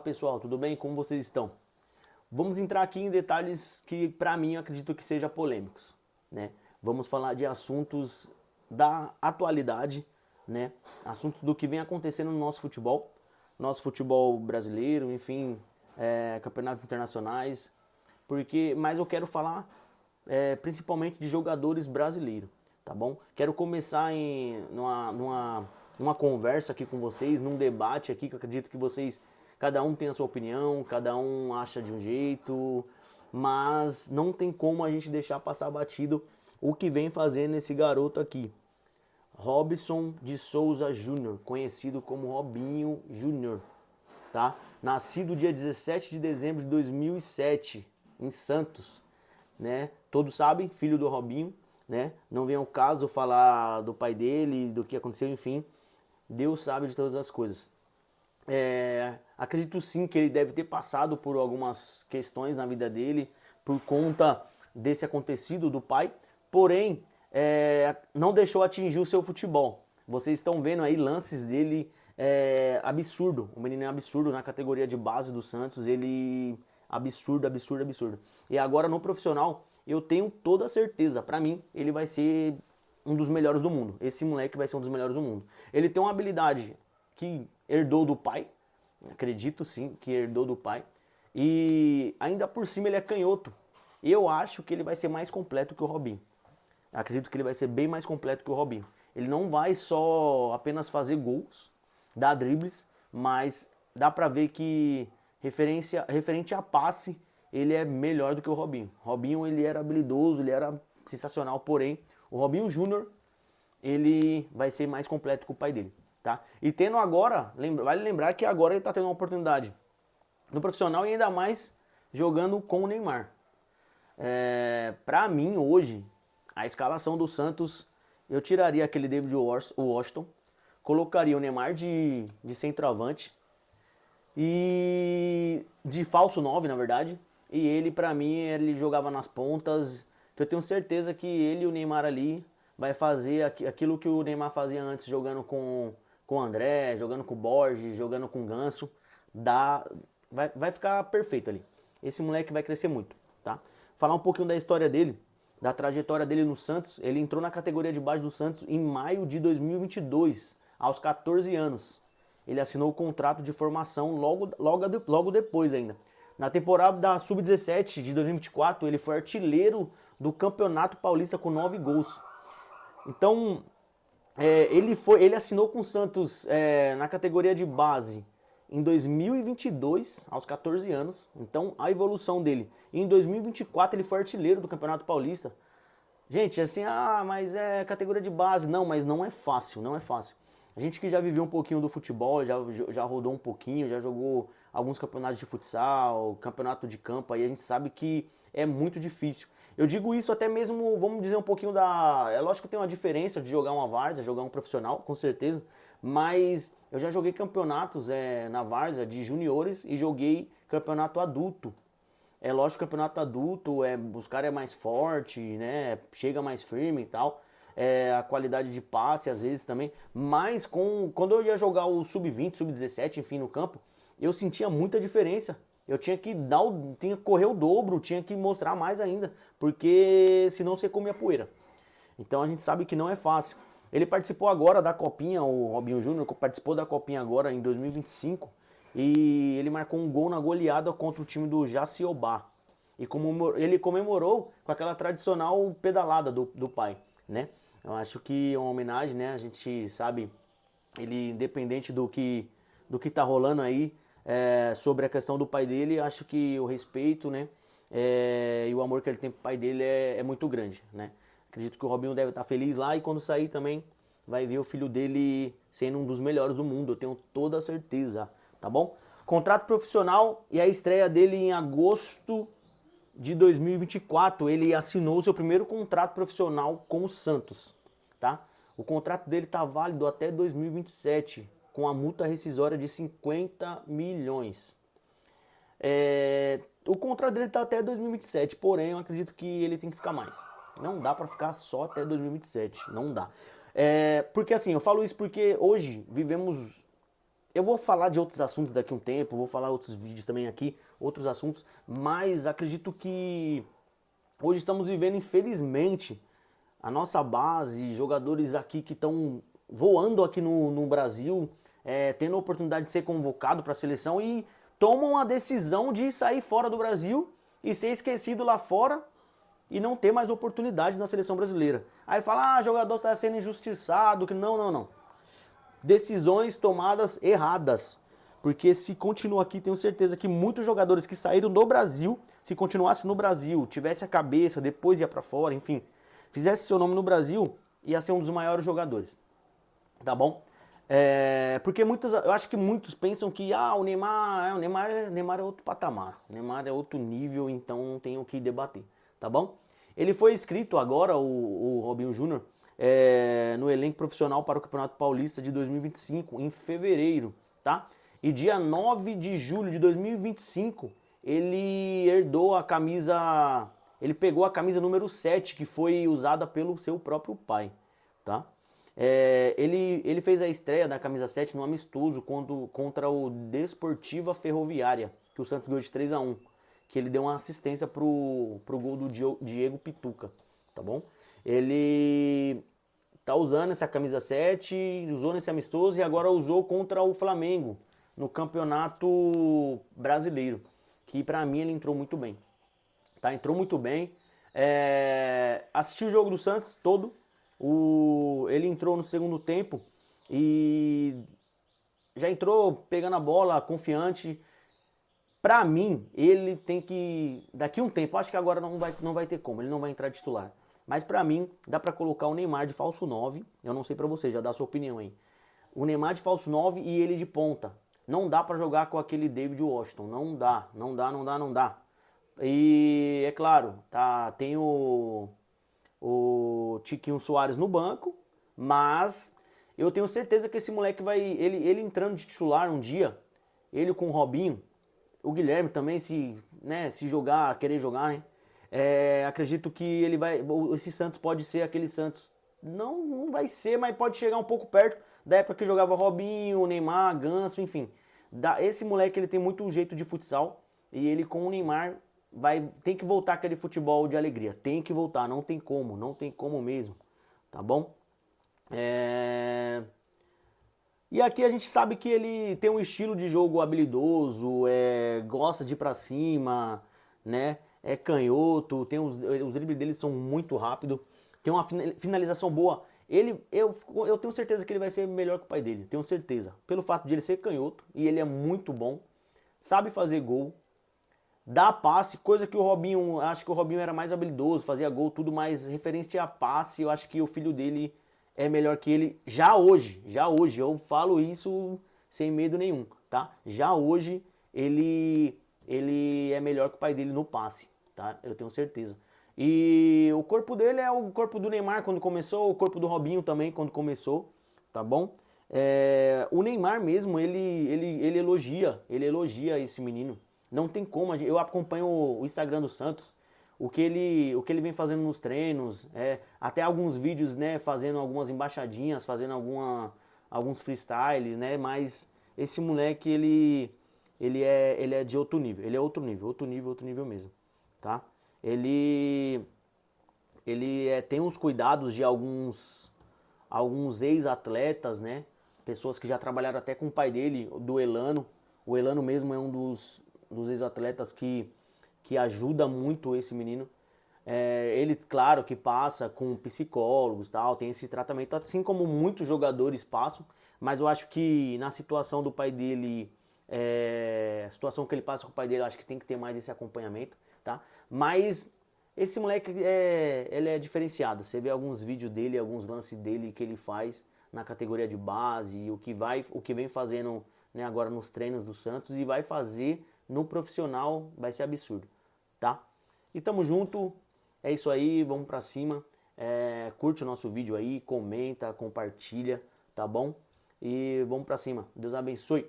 pessoal, tudo bem? Como vocês estão? Vamos entrar aqui em detalhes que para mim eu acredito que sejam polêmicos, né? Vamos falar de assuntos da atualidade, né? Assuntos do que vem acontecendo no nosso futebol brasileiro, enfim, campeonatos internacionais, mas eu quero falar principalmente de jogadores brasileiros, tá bom? Quero começar numa conversa aqui com vocês, num debate aqui, que eu acredito que vocês, cada um tem a sua opinião, cada um acha de um jeito, mas não tem como a gente deixar passar batido o que vem fazendo esse garoto aqui. Robson de Souza Júnior, conhecido como Robinho Júnior, tá? Nascido dia 17 de dezembro de 2007, em Santos, né? Todos sabem, filho do Robinho, né? Não vem ao caso falar do pai dele, do que aconteceu, enfim. Deus sabe de todas as coisas. Acredito sim que ele deve ter passado por algumas questões na vida dele, por conta desse acontecido do pai, porém, não deixou atingir o seu futebol. Vocês estão vendo aí lances dele absurdo. O menino é absurdo na categoria de base do Santos. Ele absurdo, absurdo, absurdo. E agora no profissional, eu tenho toda a certeza. Pra mim, ele vai ser um dos melhores do mundo. Esse moleque vai ser um dos melhores do mundo. Ele tem uma habilidade que herdou do pai. Acredito sim que herdou do pai. E ainda por cima ele é canhoto. Eu acho que ele vai ser mais completo que o Robinho. Acredito que ele vai ser bem mais completo que o Robinho. Ele não vai só apenas fazer gols, dar dribles, mas dá pra ver que referente a passe, ele é melhor do que o Robinho. Robinho, ele era habilidoso, ele era sensacional, porém, o Robinho Júnior, ele vai ser mais completo que o pai dele, tá? E tendo agora, vale lembrar que agora ele tá tendo uma oportunidade no profissional e ainda mais jogando com o Neymar. Pra mim, hoje, a escalação do Santos, eu tiraria aquele David Washington, colocaria o Neymar de centroavante e de falso 9, na verdade. E ele, pra mim, ele jogava nas pontas, que eu tenho certeza que ele e o Neymar ali vai fazer aquilo que o Neymar fazia antes, jogando com o André, jogando com o Borges, jogando com o Ganso. Vai ficar perfeito ali. Esse moleque vai crescer muito, tá? Falar um pouquinho da história dele, da trajetória dele no Santos. Ele entrou na categoria de base do Santos em maio de 2022, aos 14 anos. Ele assinou o contrato de formação logo depois ainda. Na temporada da Sub-17 de 2024, ele foi artilheiro do Campeonato Paulista com 9 gols. Então, ele assinou com o Santos na categoria de base em 2022, aos 14 anos. Então, a evolução dele. Em 2024, ele foi artilheiro do Campeonato Paulista. Gente, assim, mas é categoria de base. Não, mas não é fácil, não é fácil. A gente que já viveu um pouquinho do futebol, já rodou um pouquinho, já jogou alguns campeonatos de futsal, campeonato de campo, aí a gente sabe que é muito difícil. Eu digo isso até mesmo, vamos dizer um pouquinho da... É lógico que tem uma diferença de jogar uma várzea, jogar um profissional, com certeza, mas eu já joguei campeonatos na várzea de juniores e joguei campeonato adulto. É lógico que o campeonato adulto, os caras é mais forte, né? Chega mais firme e tal. A qualidade de passe às vezes também. Mas quando eu ia jogar o sub-20, sub-17, enfim, no campo, eu sentia muita diferença. Eu tinha que tinha que correr o dobro, tinha que mostrar mais ainda, porque senão você comia poeira. Então a gente sabe que não é fácil. Ele participou agora da Copinha, o Robinho Júnior participou da Copinha agora em 2025 e ele marcou um gol na goleada contra o time do Jaciobá. E ele comemorou com aquela tradicional pedalada do pai, né? Eu acho que é uma homenagem, né? A gente sabe, ele independente do que tá rolando aí sobre a questão do pai dele, acho que o respeito, né? E o amor que ele tem pro pai dele é muito grande, né? Acredito que o Robinho deve estar feliz lá e quando sair também vai ver o filho dele sendo um dos melhores do mundo, eu tenho toda a certeza, tá bom? Contrato profissional e a estreia dele em agosto de 2024, ele assinou seu primeiro contrato profissional com o Santos, tá? O contrato dele tá válido até 2027, com a multa rescisória de 50 milhões. O contrato dele tá até 2027, porém eu acredito que ele tem que ficar mais. Não dá pra ficar só até 2027, não dá. Porque assim, eu falo isso porque hoje vivemos Eu vou falar de outros assuntos daqui a um tempo, vou falar outros vídeos também aqui, outros assuntos, mas acredito que hoje estamos vivendo, infelizmente, a nossa base, jogadores aqui que estão voando aqui no Brasil, tendo a oportunidade de ser convocado para a seleção e tomam a decisão de sair fora do Brasil e ser esquecido lá fora e não ter mais oportunidade na seleção brasileira. Aí fala, jogador está sendo injustiçado, que não, não, não. Decisões tomadas erradas. Porque se continua aqui, tenho certeza que muitos jogadores que saíram do Brasil, se continuasse no Brasil, tivesse a cabeça, depois ia para fora, enfim, fizesse seu nome no Brasil, ia ser um dos maiores jogadores. Tá bom? Porque eu acho que muitos pensam que o Neymar é outro patamar, o Neymar é outro nível, então não tenho o que debater, tá bom? Ele foi inscrito agora, o Robinho Júnior, no elenco profissional para o Campeonato Paulista de 2025, em fevereiro, tá? E dia 9 de julho de 2025, ele herdou a camisa, ele pegou a camisa número 7, que foi usada pelo seu próprio pai, tá? Ele fez a estreia da camisa 7 no amistoso contra o Desportiva Ferroviária, que o Santos ganhou de 3-1, que ele deu uma assistência pro gol do Diego Pituca, tá bom? Ele tá usando essa camisa 7, usou nesse amistoso e agora usou contra o Flamengo no Campeonato Brasileiro, que pra mim ele entrou muito bem, tá? Entrou muito bem, assisti o jogo do Santos todo. Ele entrou no segundo tempo e já entrou pegando a bola, confiante. Pra mim, ele tem que, daqui a um tempo, acho que agora não vai ter como, ele não vai entrar titular. Mas pra mim, dá pra colocar o Neymar de falso 9, eu não sei pra você, já dá a sua opinião aí. O Neymar de falso 9 e ele de ponta. Não dá pra jogar com aquele David Washington, não dá, não dá, não dá, não dá. E é claro, tem o Tiquinho Soares no banco, mas eu tenho certeza que esse moleque ele entrando de titular um dia, ele com o Robinho, o Guilherme também, se jogar, querer jogar, né? Acredito que esse Santos pode ser aquele Santos, não vai ser, mas pode chegar um pouco perto da época que jogava Robinho, Neymar, Ganso, enfim. Esse moleque ele tem muito jeito de futsal e ele com o Neymar tem que voltar aquele futebol de alegria. Tem que voltar, não tem como mesmo. Tá bom? E aqui a gente sabe que ele tem um estilo de jogo habilidoso, gosta de ir pra cima, né? É canhoto, os dribles dele são muito rápidos, tem uma finalização boa. Eu tenho certeza que ele vai ser melhor que o pai dele, tenho certeza. Pelo fato de ele ser canhoto e ele é muito bom, sabe fazer gol, dá passe, coisa que o Robinho, acho que o Robinho era mais habilidoso, fazia gol, tudo, mais referente a passe, eu acho que o filho dele é melhor que ele já hoje, eu falo isso sem medo nenhum, tá? Já hoje ele é melhor que o pai dele no passe, tá? Eu tenho certeza. E o corpo dele é o corpo do Neymar quando começou, o corpo do Robinho também quando começou, tá bom? O Neymar mesmo, ele elogia esse menino. Não tem como, eu acompanho o Instagram do Santos, o que ele vem fazendo nos treinos, até alguns vídeos, né, fazendo algumas embaixadinhas, fazendo alguns freestyles, né, mas esse moleque, ele é de outro nível, ele é outro nível mesmo, tá? Ele tem os cuidados de alguns ex-atletas, né, pessoas que já trabalharam até com o pai dele, do Elano. O Elano mesmo é um dos ex-atletas que ajuda muito esse menino. Ele, claro, que passa com psicólogos, tal, tem esse tratamento, assim como muitos jogadores passam, mas eu acho que na situação do pai dele, a situação que ele passa com o pai dele, eu acho que tem que ter mais esse acompanhamento, tá? Mas esse moleque, ele é diferenciado, você vê alguns vídeos dele, alguns lances dele que ele faz na categoria de base, o que vem fazendo, né, agora nos treinos do Santos e vai fazer no profissional, vai ser absurdo, tá? E tamo junto, é isso aí, vamos pra cima, curte o nosso vídeo aí, comenta, compartilha, tá bom? E vamos pra cima, Deus abençoe.